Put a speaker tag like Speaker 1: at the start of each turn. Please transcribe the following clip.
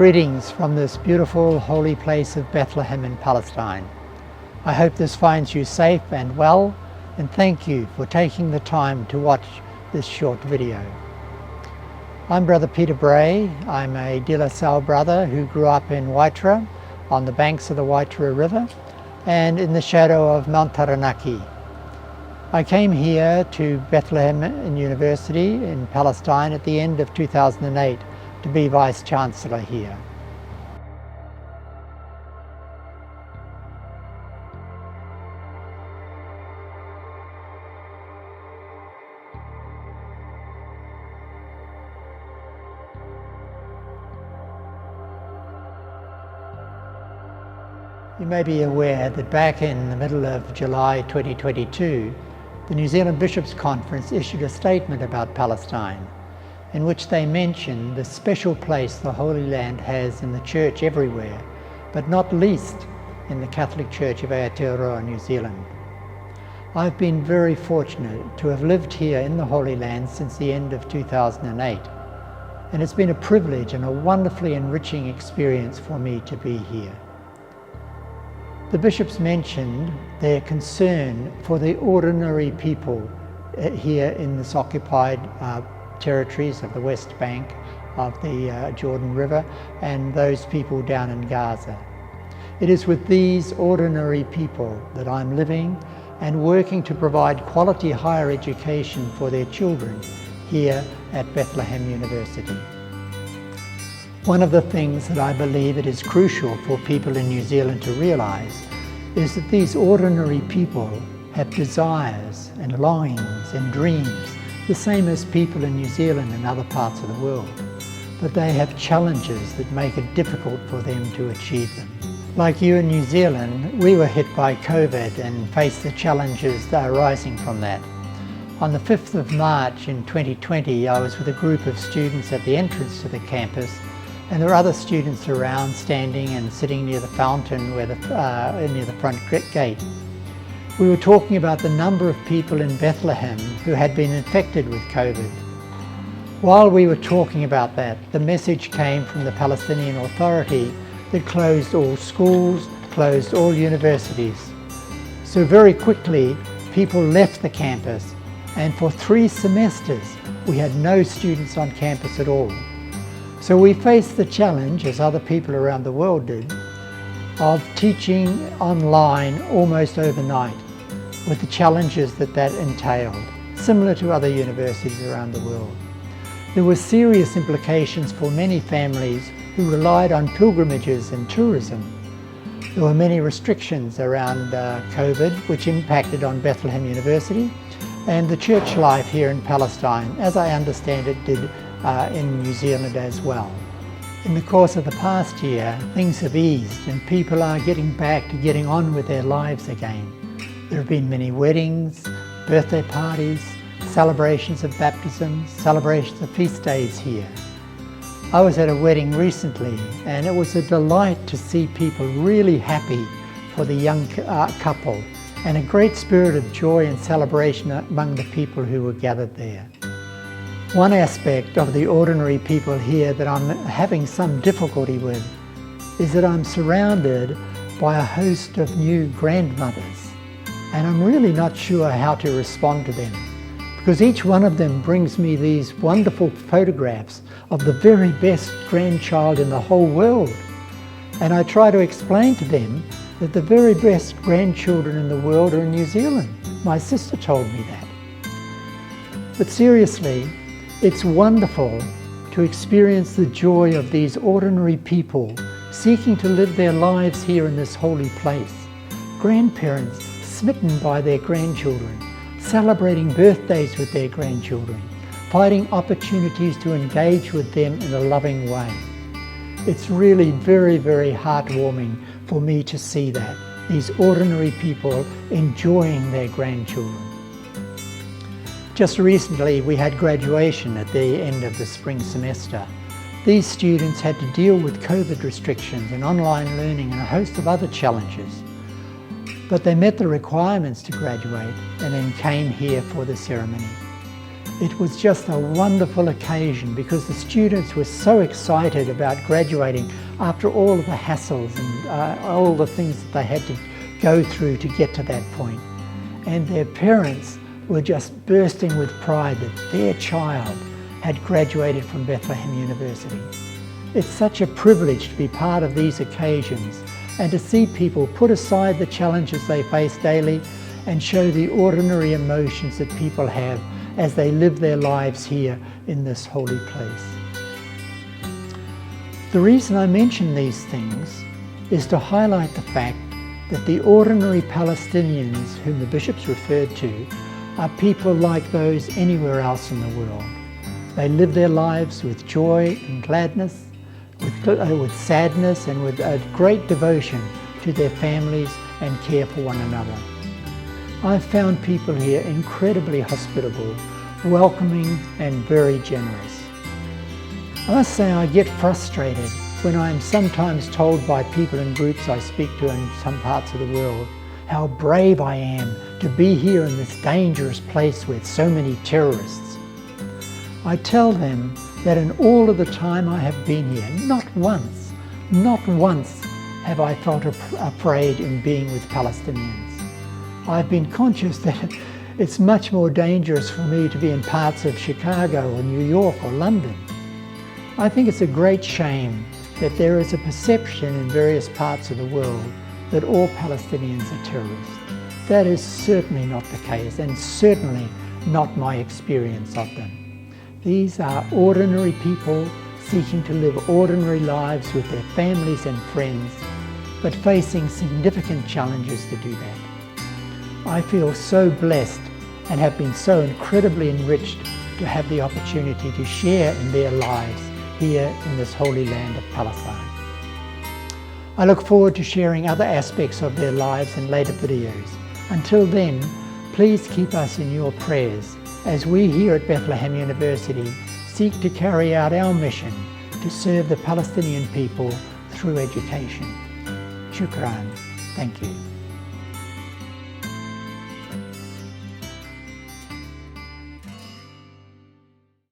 Speaker 1: Greetings from this beautiful holy place of Bethlehem in Palestine. I hope this finds you safe and well, and thank you for taking the time to watch this short video. I'm Brother Peter Bray. I'm a Salle Brother who grew up in Waitara, on the banks of the Waitara River, and in the shadow of Mount Taranaki. I came here to Bethlehem University in Palestine at the end of 2008 to be Vice Chancellor here. You may be aware that back in the middle of July 2022, the New Zealand Bishops' Conference issued a statement about Palestine, in which they mentioned the special place the Holy Land has in the Church everywhere, but not least in the Catholic Church of Aotearoa, New Zealand. I've been very fortunate to have lived here in the Holy Land since the end of 2008, and it's been a privilege and a wonderfully enriching experience for me to be here. The bishops mentioned their concern for the ordinary people here in this occupied territories of the West Bank of the Jordan River and those people down in Gaza. It is with these ordinary people that I'm living and working to provide quality higher education for their children here at Bethlehem University. One of the things that I believe it is crucial for people in New Zealand to realise is that these ordinary people have desires and longings and dreams, the same as people in New Zealand and other parts of the world, but they have challenges that make it difficult for them to achieve them. Like you in New Zealand, we were hit by COVID and faced the challenges that are arising from that. On the 5th of March in 2020, I was with a group of students at the entrance to the campus, and there were other students around standing and sitting near the fountain near the front gate. We were talking about the number of people in Bethlehem who had been infected with COVID. While we were talking about that, the message came from the Palestinian Authority that closed all schools, closed all universities. So very quickly, people left the campus, and for 3 semesters, we had no students on campus at all. So we faced the challenge, as other people around the world did, of teaching online almost overnight, with the challenges that that entailed, similar to other universities around the world. There were serious implications for many families who relied on pilgrimages and tourism. There were many restrictions around COVID, which impacted on Bethlehem University, and the church life here in Palestine, as I understand it, did in New Zealand as well. In the course of the past year, things have eased and people are getting back to getting on with their lives again. There have been many weddings, birthday parties, celebrations of baptisms, celebrations of feast days here. I was at a wedding recently and it was a delight to see people really happy for the young couple and a great spirit of joy and celebration among the people who were gathered there. One aspect of the ordinary people here that I'm having some difficulty with is that I'm surrounded by a host of new grandmothers, and I'm really not sure how to respond to them, because each one of them brings me these wonderful photographs of the very best grandchild in the whole world. And I try to explain to them that the very best grandchildren in the world are in New Zealand. My sister told me that. But seriously, it's wonderful to experience the joy of these ordinary people seeking to live their lives here in this holy place. Grandparents smitten by their grandchildren, celebrating birthdays with their grandchildren, finding opportunities to engage with them in a loving way. It's really very, very heartwarming for me to see that, these ordinary people enjoying their grandchildren. Just recently we had graduation at the end of the spring semester. These students had to deal with COVID restrictions and online learning and a host of other challenges. But they met the requirements to graduate and then came here for the ceremony. It was just a wonderful occasion because the students were so excited about graduating after all of the hassles and all the things that they had to go through to get to that point. And their parents were just bursting with pride that their child had graduated from Bethlehem University. It's such a privilege to be part of these occasions and to see people put aside the challenges they face daily and show the ordinary emotions that people have as they live their lives here in this holy place. The reason I mention these things is to highlight the fact that the ordinary Palestinians whom the bishops referred to are people like those anywhere else in the world. They live their lives with joy and gladness, with sadness and with a great devotion to their families and care for one another. I've found people here incredibly hospitable, welcoming and very generous. I must say I get frustrated when I am sometimes told by people in groups I speak to in some parts of the world how brave I am to be here in this dangerous place with so many terrorists. I tell them that in all of the time I have been here, not once have I felt afraid in being with Palestinians. I've been conscious that it's much more dangerous for me to be in parts of Chicago or New York or London. I think it's a great shame that there is a perception in various parts of the world that all Palestinians are terrorists. That is certainly not the case, and certainly not my experience of them. These are ordinary people seeking to live ordinary lives with their families and friends, but facing significant challenges to do that. I feel so blessed and have been so incredibly enriched to have the opportunity to share in their lives here in this holy land of Palestine. I look forward to sharing other aspects of their lives in later videos. Until then, please keep us in your prayers as we here at Bethlehem University seek to carry out our mission to serve the Palestinian people through education. Shukran. Thank you.